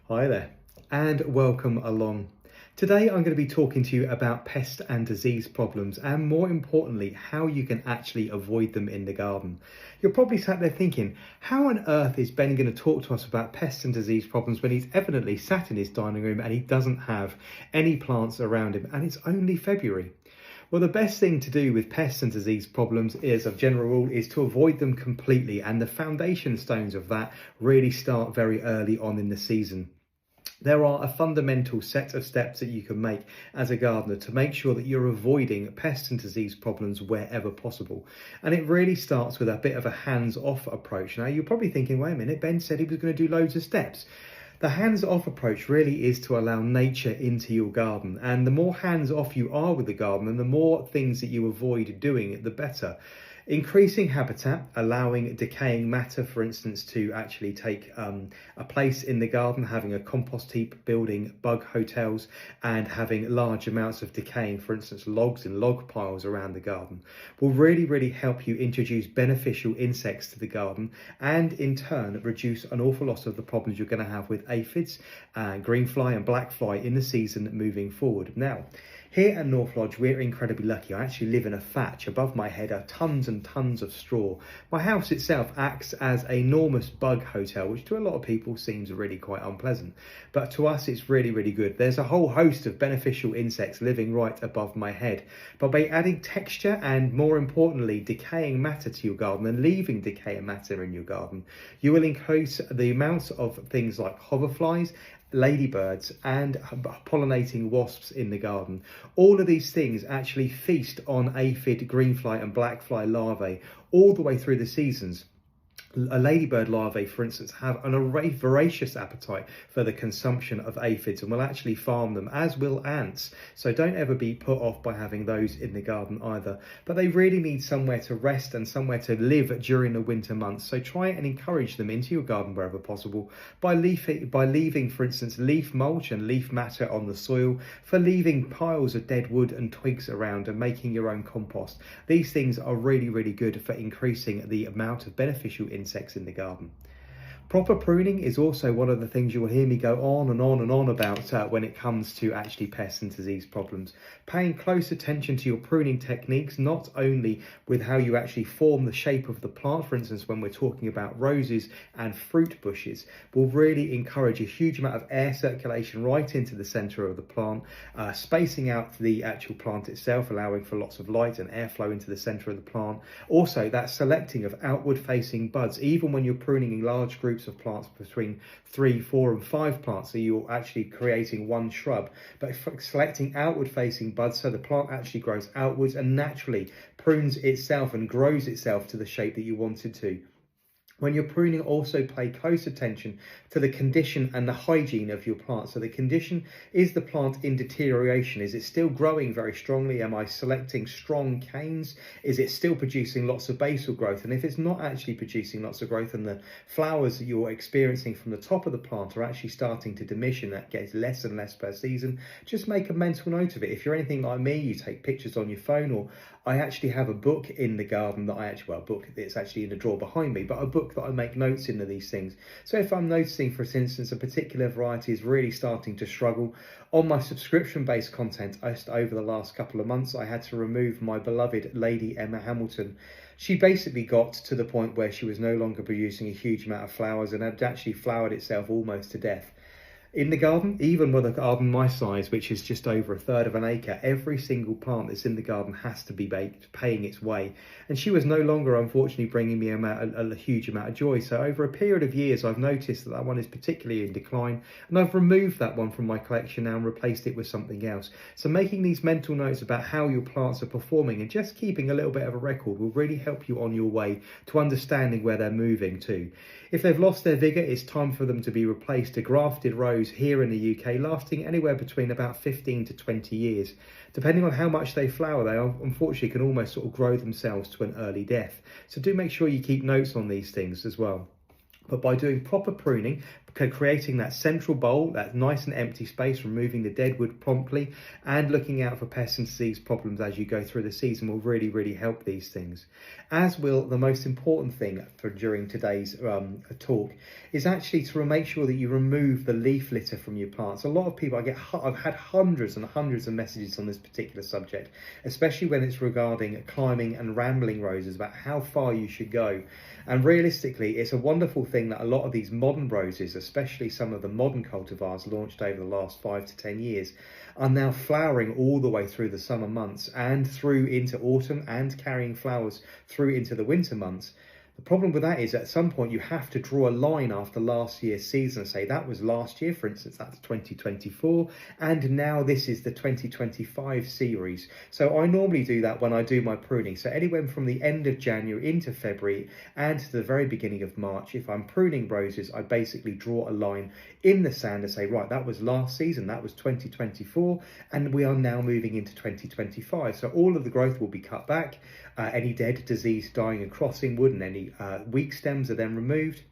Hi there, and welcome along. Today I'm going to be talking to you about pest and disease problems, and more importantly, how you can actually avoid them in the garden. You're probably sat there thinking, how on earth is Ben going to talk to us about pests and disease problems when he's evidently sat in his dining room and he doesn't have any plants around him, and it's only February? Well, the best thing to do with pests and disease problems is, of general rule, is to avoid them completely, and the foundation stones of that really start very early on in the season. There are a fundamental set of steps that you can make as a gardener to make sure that you're avoiding pest and disease problems wherever possible. And it really starts with a bit of a hands-off approach. Now, you're probably thinking, wait a minute, Ben said he was going to do loads of steps. The hands-off approach really is to allow nature into your garden. And the more hands-off you are with the garden and the more things that you avoid doing, the better. Increasing habitat, allowing decaying matter, for instance, to actually take a place in the garden, having a compost heap, building bug hotels, and having large amounts of decaying, for instance, logs and log piles around the garden, will really help you introduce beneficial insects to the garden, and in turn reduce an awful lot of the problems you're going to have with aphids, greenfly and blackfly in the season moving forward. Now, here at North Lodge, we're incredibly lucky. I actually live in a thatch. Above my head are tons and tons of straw. My house itself acts as an enormous bug hotel, which to a lot of people seems really quite unpleasant. But to us, it's really good. There's a whole host of beneficial insects living right above my head. But by adding texture and, more importantly, decaying matter to your garden and leaving decaying matter in your garden, you will increase the amounts of things like hoverflies, ladybirds and pollinating wasps in the garden. All of these things actually feast on aphid, greenfly and blackfly larvae all the way through the seasons. A ladybird larvae, for instance, have an voracious appetite for the consumption of aphids and will actually farm them, as will ants. So don't ever be put off by having those in the garden either. But they really need somewhere to rest and somewhere to live during the winter months. So try and encourage them into your garden wherever possible by leaving, for instance, leaf mulch and leaf matter on the soil, for leaving piles of dead wood and twigs around and making your own compost. These things are really good for increasing the amount of beneficial insects in the garden. Proper pruning is also one of the things you will hear me go on and on about when it comes to actually pests and disease problems. Paying close attention to your pruning techniques, not only with how you actually form the shape of the plant, for instance, when we're talking about roses and fruit bushes, will really encourage a huge amount of air circulation right into the centre of the plant, spacing out the actual plant itself, allowing for lots of light and airflow into the centre of the plant. Also, that selecting of outward facing buds, even when you're pruning in large groups of plants between 3, 4 and 5 plants, so you're actually creating one shrub, but selecting outward facing buds so the plant actually grows outwards and naturally prunes itself and grows itself to the shape that you want it to. When you're pruning, also pay close attention to the condition and the hygiene of your plant. So the condition, is the plant in deterioration? Is it still growing very strongly? Am I selecting strong canes? Is it still producing lots of basal growth? And if it's not actually producing lots of growth and the flowers that you're experiencing from the top of the plant are actually starting to diminish and that gets less and less per season, just make a mental note of it. If you're anything like me, you take pictures on your phone, or I actually have a book in the garden that a book that's actually in the drawer behind me, but a book that I make notes into these things. So if I'm noticing, for instance, a particular variety is really starting to struggle on my subscription-based content, just over the last couple of months, I had to remove my beloved Lady Emma Hamilton. She basically got to the point where she was no longer producing a huge amount of flowers and had actually flowered itself almost to death. In the garden, even with a garden my size, which is just over 1/3 of an acre, every single plant that's in the garden has to be paying its way. And she was no longer, unfortunately, bringing me a huge amount of joy. So over a period of years, I've noticed that one is particularly in decline, and I've removed that one from my collection now and replaced it with something else. So making these mental notes about how your plants are performing and just keeping a little bit of a record will really help you on your way to understanding where they're moving to. If they've lost their vigour, it's time for them to be replaced to grafted rows here in the UK, lasting anywhere between about 15 to 20 years. Depending on how much they flower, they unfortunately can almost sort of grow themselves to an early death. So do make sure you keep notes on these things as well. But by doing proper pruning, creating that central bowl, that nice and empty space, removing the dead wood promptly, and looking out for pest and disease problems as you go through the season will really, really help these things. As will the most important thing for during today's talk is actually to make sure that you remove the leaf litter from your plants. A lot of people, I've had hundreds and hundreds of messages on this particular subject, especially when it's regarding climbing and rambling roses, about how far you should go. And realistically, it's a wonderful thing that a lot of these modern roses, especially some of the modern cultivars launched over the last 5 to 10 years, are now flowering all the way through the summer months and through into autumn, and carrying flowers through into the winter months. The problem with that is at some point you have to draw a line after last year's season and say that was last year, for instance, that's 2024, and now this is the 2025 series. So I normally do that when I do my pruning. So anywhere from the end of January into February and to the very beginning of March, if I'm pruning roses, I basically draw a line in the sand and say, right, that was last season, that was 2024, and we are now moving into 2025. So all of the growth will be cut back, any dead, diseased, dying and crossing wood and any weak stems are then removed,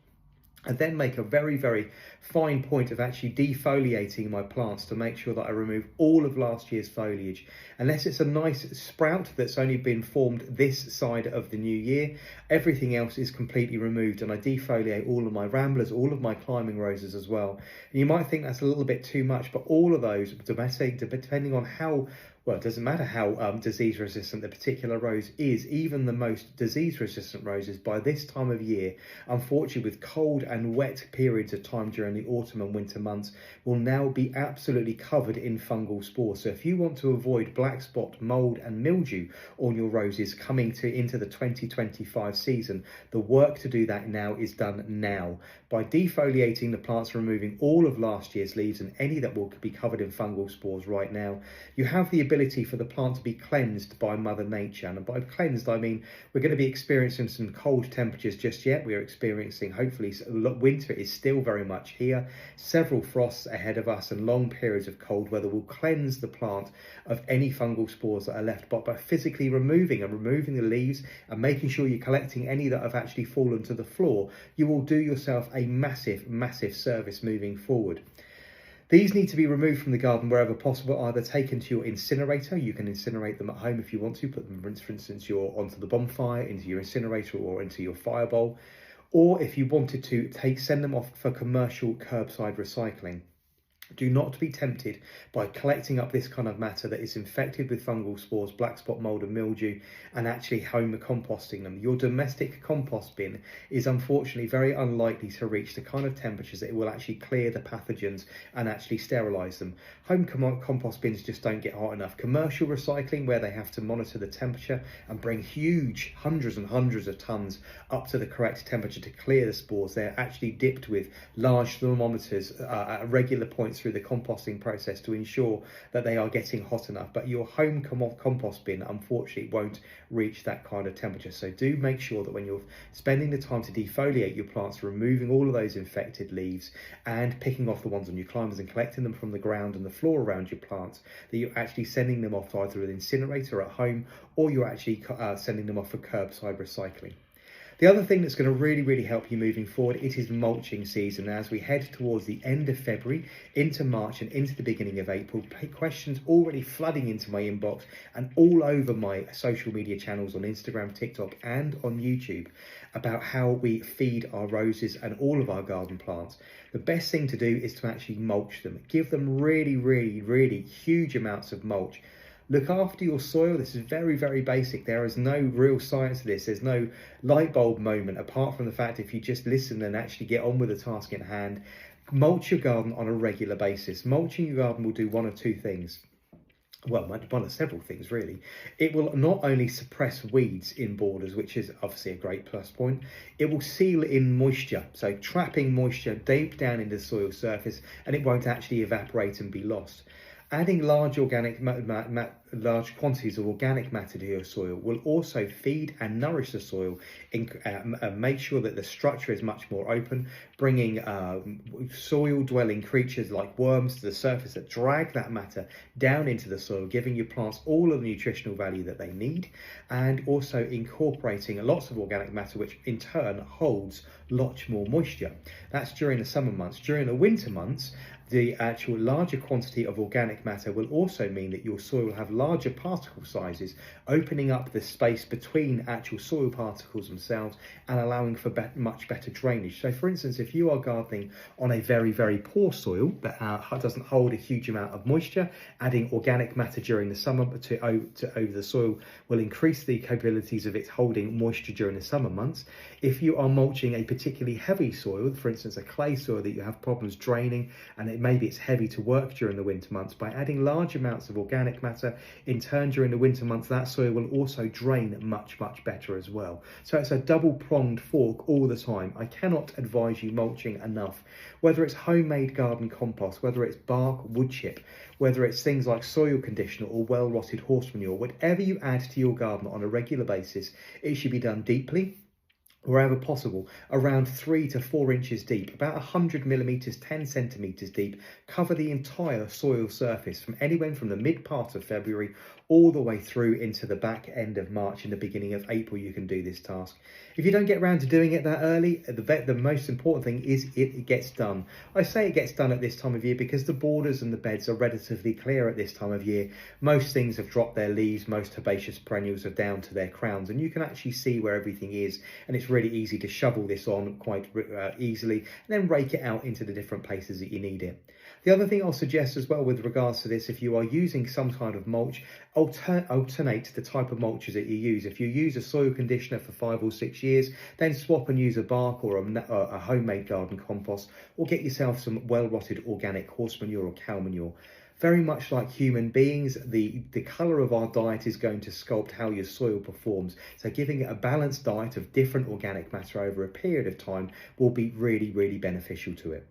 and then make a very, very fine point of actually defoliating my plants to make sure that I remove all of last year's foliage. Unless it's a nice sprout that's only been formed this side of the new year, everything else is completely removed, and I defoliate all of my ramblers, all of my climbing roses as well. And you might think that's a little bit too much, but all of those, depending on how, well, it doesn't matter how disease resistant the particular rose is. Even the most disease resistant roses by this time of year, unfortunately with cold and wet periods of time during the autumn and winter months, will now be absolutely covered in fungal spores. So if you want to avoid black spot, mold and mildew on your roses coming into the 2025 season, the work to do that now is done now. By defoliating the plants, removing all of last year's leaves and any that will be covered in fungal spores right now, you have the ability for the plant to be cleansed by Mother Nature. And by cleansed, I mean we're going to be experiencing some cold temperatures just yet. We're experiencing, hopefully, winter is still very much here. Several frosts ahead of us and long periods of cold weather will cleanse the plant of any fungal spores that are left. But by physically removing the leaves and making sure you're collecting any that have actually fallen to the floor, you will do yourself a massive, massive service moving forward. These need to be removed from the garden wherever possible, either taken to your incinerator. You can incinerate them at home if you want to, put them, for instance, onto the bonfire, into your incinerator or into your firebowl. Or if you wanted to, send them off for commercial curbside recycling. Do not be tempted by collecting up this kind of matter that is infected with fungal spores, black spot mold and mildew, and actually home composting them. Your domestic compost bin is unfortunately very unlikely to reach the kind of temperatures that it will actually clear the pathogens and actually sterilise them. Home compost bins just don't get hot enough. Commercial recycling, where they have to monitor the temperature and bring huge hundreds and hundreds of tons up to the correct temperature to clear the spores, they're actually dipped with large thermometers at regular points through the composting process to ensure that they are getting hot enough. But your home compost bin unfortunately won't reach that kind of temperature. So do make sure that when you're spending the time to defoliate your plants, removing all of those infected leaves and picking off the ones on your climbers and collecting them from the ground and the floor around your plants, that you're actually sending them off to either an incinerator at home, or you're actually sending them off for curbside recycling. The other thing that's going to really, really help you moving forward, it is mulching season. As we head towards the end of February, into March and into the beginning of April, questions already flooding into my inbox and all over my social media channels on Instagram, TikTok and on YouTube about how we feed our roses and all of our garden plants. The best thing to do is to actually mulch them. Give them really, really, really huge amounts of mulch. Look after your soil. This is very, very basic. There is no real science to this. There's no light bulb moment, apart from the fact if you just listen and actually get on with the task in hand. Mulch your garden on a regular basis. Mulching your garden will do one of two things. Well, one of several things, really. It will not only suppress weeds in borders, which is obviously a great plus point, it will seal in moisture, so trapping moisture deep down into the soil surface, and it won't actually evaporate and be lost. Adding large organic large quantities of organic matter to your soil will also feed and nourish the soil, make sure that the structure is much more open, bringing soil dwelling creatures like worms to the surface that drag that matter down into the soil, giving your plants all of the nutritional value that they need, and also incorporating lots of organic matter, which in turn holds lots more moisture. That's during the summer months. During the winter months, the actual larger quantity of organic matter will also mean that your soil will have larger particle sizes, opening up the space between actual soil particles themselves and allowing for much better drainage. So for instance, if you are gardening on a very, very poor soil that doesn't hold a huge amount of moisture, adding organic matter during the summer to over the soil will increase the capabilities of it holding moisture during the summer months. If you are mulching a particularly heavy soil, for instance a clay soil that you have problems draining, and maybe it's heavy to work during the winter months, by adding large amounts of organic matter in turn during the winter months, that soil will also drain much better as well. So it's a double pronged fork all the time. I cannot advise you mulching enough, whether it's homemade garden compost, whether it's bark, wood chip, whether it's things like soil conditioner or well rotted horse manure. Whatever you add to your garden on a regular basis, it should be done deeply, wherever possible, around 3 to 4 inches deep, about 100 millimeters, 10 centimeters deep. Cover the entire soil surface from anywhere from the mid part of February all the way through into the back end of March and the beginning of April. You can do this task. If you don't get around to doing it that early, the most important thing is it gets done. I say it gets done at this time of year because the borders and the beds are relatively clear at this time of year. Most things have dropped their leaves, most herbaceous perennials are down to their crowns, and you can actually see where everything is, and it's really easy to shovel this on quite easily and then rake it out into the different places that you need it. The other thing I'll suggest as well with regards to this, if you are using some kind of mulch, alternate the type of mulches that you use. If you use a soil conditioner for 5 or 6 years, then swap and use a bark or a homemade garden compost, or get yourself some well-rotted organic horse manure or cow manure. Very much like human beings, the colour of our diet is going to sculpt how your soil performs. So giving it a balanced diet of different organic matter over a period of time will be really beneficial to it.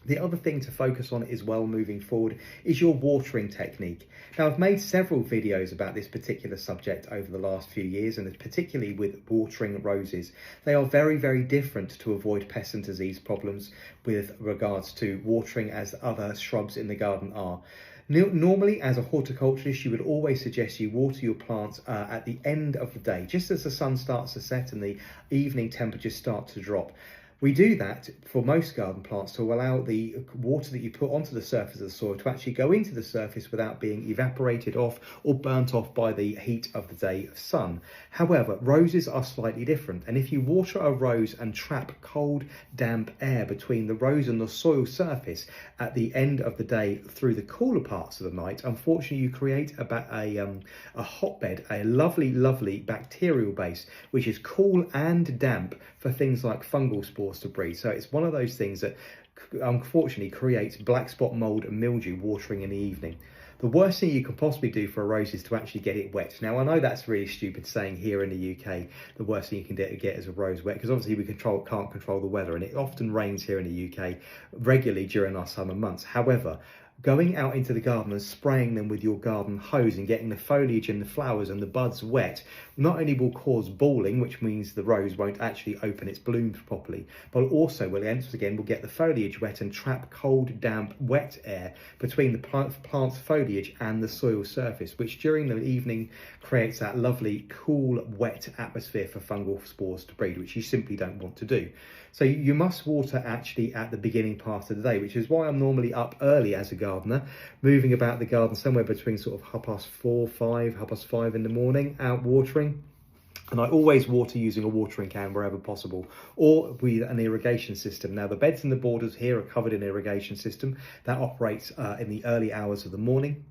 The other thing to focus on as well moving forward is your watering technique. Now, I've made several videos about this particular subject over the last few years, and particularly with watering roses. They are very different to avoid pest and disease problems with regards to watering as other shrubs in the garden are. Normally, as a horticulturist, you would always suggest you water your plants at the end of the day, just as the sun starts to set and the evening temperatures start to drop. We do that for most garden plants to allow the water that you put onto the surface of the soil to actually go into the surface without being evaporated off or burnt off by the heat of the day of sun. However, roses are slightly different, and if you water a rose and trap cold, damp air between the rose and the soil surface at the end of the day through the cooler parts of the night, unfortunately you create a hotbed, a lovely bacterial base, which is cool and damp for things like fungal spores to breed. So it's one of those things that unfortunately creates black spot mold and mildew watering in the evening. The worst thing you can possibly do for a rose is to actually get it wet. Now, I know that's really stupid saying here in the UK, the worst thing you can get is a rose wet, because obviously we can't control the weather, and it often rains here in the UK regularly during our summer months. However, going out into the garden and spraying them with your garden hose and getting the foliage and the flowers and the buds wet not only will cause balling, which means the rose won't actually open its blooms properly, but also will get the foliage wet and trap cold, damp, wet air between the plant's foliage and the soil surface, which during the evening creates that lovely, cool, wet atmosphere for fungal spores to breed, which you simply don't want to do. So you must water actually at the beginning part of the day, which is why I'm normally up early as a gardener, moving about the garden somewhere between sort of 5:30 in the morning, out watering. And I always water using a watering can wherever possible, or with an irrigation system. Now, the beds and the borders here are covered in irrigation system that operates in the early hours of the morning,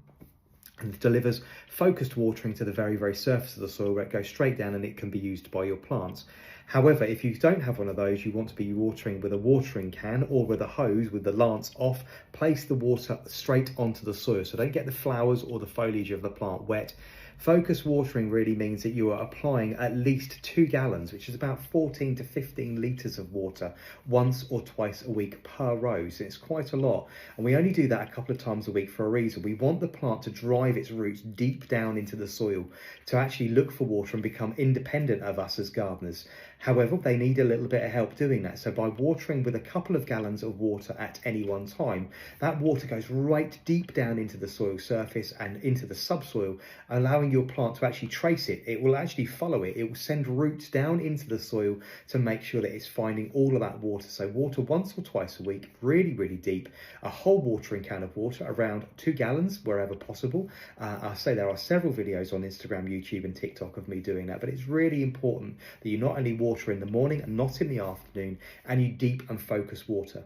and delivers focused watering to the very surface of the soil, where it goes straight down and it can be used by your plants. However, if you don't have one of those, you want to be watering with a watering can or with a hose with the lance off. Place the water straight onto the soil, so don't get the flowers or the foliage of the plant wet. Focus watering really means that you are applying at least 2 gallons, which is about 14 to 15 litres of water once or twice a week per row. So it's quite a lot. And we only do that a couple of times a week for a reason. We want the plant to drive its roots deep down into the soil to actually look for water and become independent of us as gardeners. However, they need a little bit of help doing that. So by watering with a couple of gallons of water at any one time, that water goes right deep down into the soil surface and into the subsoil, allowing your plant to actually trace it. It will actually follow it. It will send roots down into the soil to make sure that it's finding all of that water. So water once or twice a week, really, really deep. A whole watering can of water, around 2 gallons wherever possible. I say there are several videos on Instagram, YouTube and TikTok of me doing that, but it's really important that you not only water in the morning and not in the afternoon, and you deep and focus water.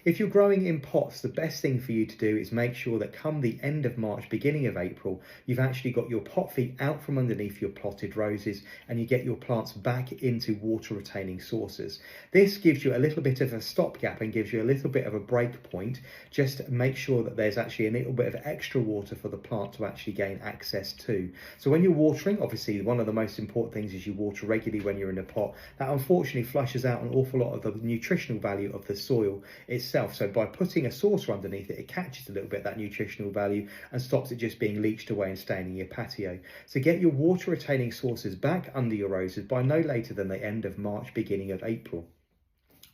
If you're growing in pots, the best thing for you to do is make sure that come the end of March, beginning of April, you've actually got your pot feet out from underneath your plotted roses and you get your plants back into water retaining sources. This gives you a little bit of a stopgap and gives you a little bit of a break point, just to make sure that there's actually a little bit of extra water for the plant to actually gain access to. So when you're watering, obviously one of the most important things is you water regularly when you're in a pot. That unfortunately flushes out an awful lot of the nutritional value of the soil itself. So by putting a saucer underneath it, it catches a little bit of that nutritional value and stops it just being leached away and staying in your patio. So get your water retaining sources back under your roses by no later than the end of March, beginning of April.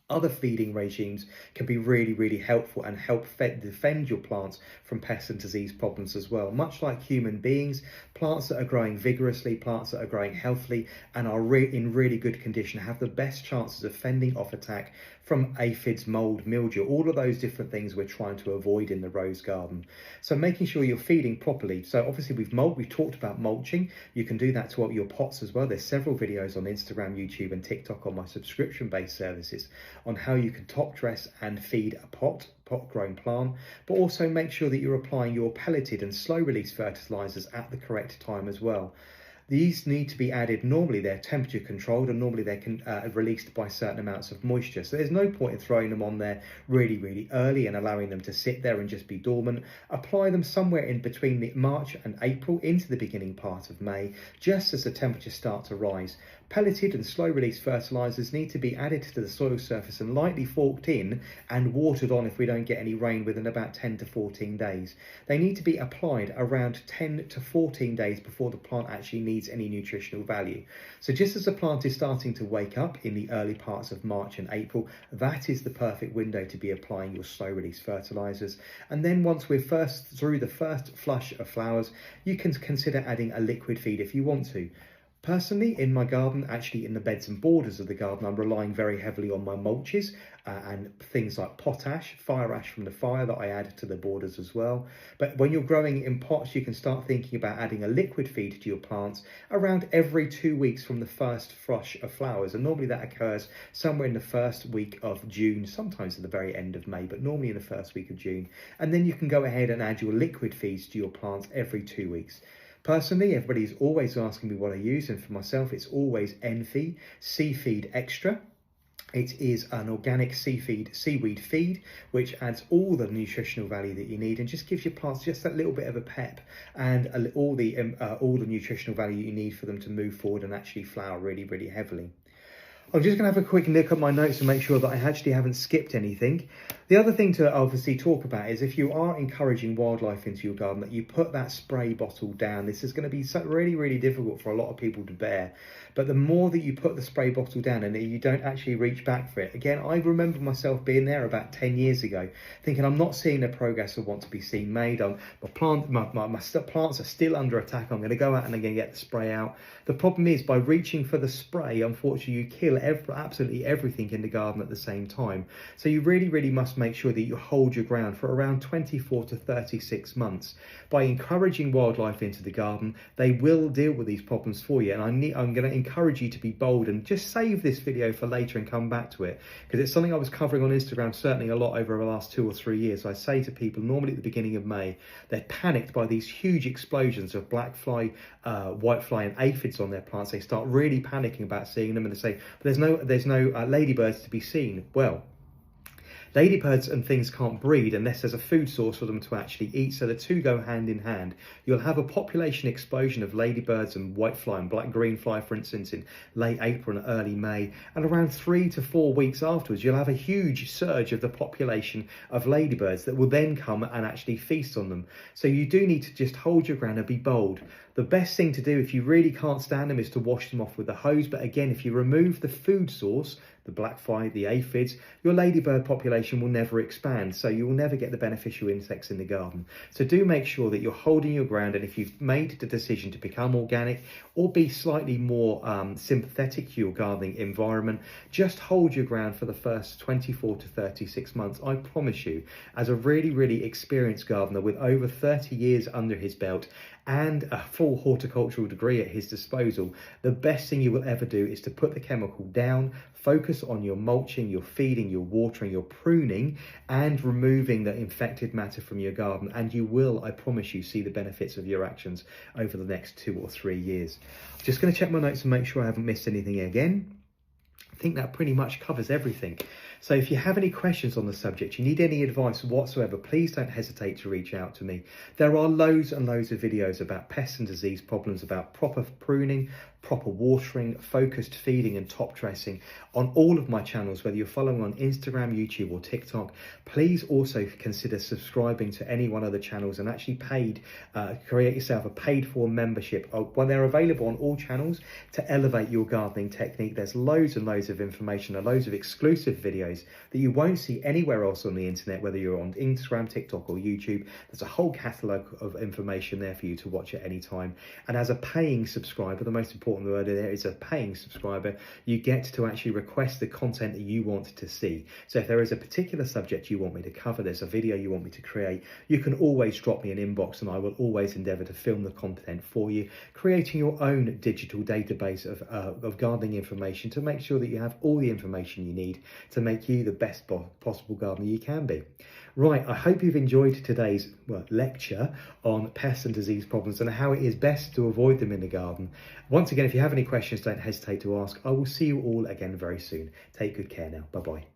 Other feeding regimes can be really, really helpful and help defend your plants from pest and disease problems as well. Much like human beings, plants that are growing vigorously, plants that are growing healthily and are in really good condition have the best chances of fending off attack from aphids, mold, mildew, all of those different things we're trying to avoid in the rose garden. So making sure you're feeding properly. So obviously we've talked about mulching. You can do that to your pots as well. There's several videos on Instagram, YouTube and TikTok on my subscription-based services on how you can top dress and feed a pot grown plant, but also make sure that you're applying your pelleted and slow release fertilizers at the correct time as well. These need to be added, normally they're temperature controlled and normally they can released by certain amounts of moisture. So there's no point in throwing them on there really, really early and allowing them to sit there and just be dormant. Apply them somewhere in between the March and April into the beginning part of May, just as the temperatures start to rise. Pelleted and slow release fertilizers need to be added to the soil surface and lightly forked in and watered on if we don't get any rain within about 10 to 14 days. They need to be applied around 10 to 14 days before the plant actually needs any nutritional value. So just as the plant is starting to wake up in the early parts of March and April, that is the perfect window to be applying your slow release fertilizers. And then once we're through the first flush of flowers, you can consider adding a liquid feed if you want to. Personally, in my garden, actually in the beds and borders of the garden, I'm relying very heavily on my mulches and things like potash, fire ash from the fire that I add to the borders as well. But when you're growing in pots, you can start thinking about adding a liquid feed to your plants around every 2 weeks from the first flush of flowers. And normally that occurs somewhere in the first week of June, sometimes at the very end of May, but normally in the first week of June. And then you can go ahead and add your liquid feeds to your plants every 2 weeks. Personally, everybody's always asking me what I use, and for myself, it's always N-Feed, Seafeed Extra. It is an organic seaweed feed, which adds all the nutritional value that you need and just gives your plants just that little bit of a pep and all the nutritional value you need for them to move forward and actually flower really, really heavily. I'm just going to have a quick look at my notes to make sure that I actually haven't skipped anything. The other thing to obviously talk about is if you are encouraging wildlife into your garden, that you put that spray bottle down. This is going to be really, really difficult for a lot of people to bear. But the more that you put the spray bottle down and you don't actually reach back for it. Again, I remember myself being there about 10 years ago, thinking I'm not seeing the progress I want to be seen made. My plants are still under attack. I'm going to go out and I'm going to get the spray out. The problem is by reaching for the spray, unfortunately, you kill absolutely everything in the garden at the same time. So you really, really must make sure that you hold your ground for around 24 to 36 months. By encouraging wildlife into the garden, they will deal with these problems for you. And I'm going to encourage you to be bold and just save this video for later and come back to it, because it's something I was covering on Instagram certainly a lot over the last 2 or 3 years. I say to people normally at the beginning of May, they're panicked by these huge explosions of black fly, white fly and aphids on their plants. They start really panicking about seeing them and they say, there's no ladybirds to be seen. Well, Ladybirds and things can't breed unless there's a food source for them to actually eat, so the two go hand in hand. You'll have a population explosion of ladybirds and whitefly and black green fly, for instance, in late April and early May, and around 3 to 4 weeks afterwards you'll have a huge surge of the population of ladybirds that will then come and actually feast on them. So you do need to just hold your ground and be bold. The best thing to do if you really can't stand them is to wash them off with a hose, but again, if you remove the food source, the black fly, the aphids, your ladybird population will never expand, so you will never get the beneficial insects in the garden. So do make sure that you're holding your ground, and if you've made the decision to become organic or be slightly more sympathetic to your gardening environment, just hold your ground for the first 24 to 36 months. I promise you, as a really experienced gardener with over 30 years under his belt and a full horticultural degree at his disposal, the best thing you will ever do is to put the chemical down, focus on your mulching, your feeding, your watering, your pruning, and removing the infected matter from your garden. And you will, I promise you, see the benefits of your actions over the next 2 or 3 years. I'm just going to check my notes and make sure I haven't missed anything again. I think that pretty much covers everything. So if you have any questions on the subject, you need any advice whatsoever, please don't hesitate to reach out to me. There are loads and loads of videos about pest and disease problems, about proper pruning, proper watering, focused feeding and top dressing on all of my channels, whether you're following on Instagram, YouTube or TikTok. Please also consider subscribing to any one of the channels and actually create yourself a paid for membership when they're available on all channels to elevate your gardening technique. There's loads and loads of information and loads of exclusive videos that you won't see anywhere else on the internet, whether you're on Instagram, TikTok or YouTube. There's a whole catalogue of information there for you to watch at any time. And as a paying subscriber, the most important word there is a paying subscriber, you get to actually request the content that you want to see. So if there is a particular subject you want me to cover, there's a video you want me to create, you can always drop me an inbox and I will always endeavour to film the content for you, creating your own digital database of gardening information to make sure that you have all the information you need to make you the best possible gardener you can be. Right, I hope you've enjoyed today's lecture on pests and disease problems and how it is best to avoid them in the garden. Once again, if you have any questions, don't hesitate to ask. I will see you all again very soon. Take good care now. Bye-bye.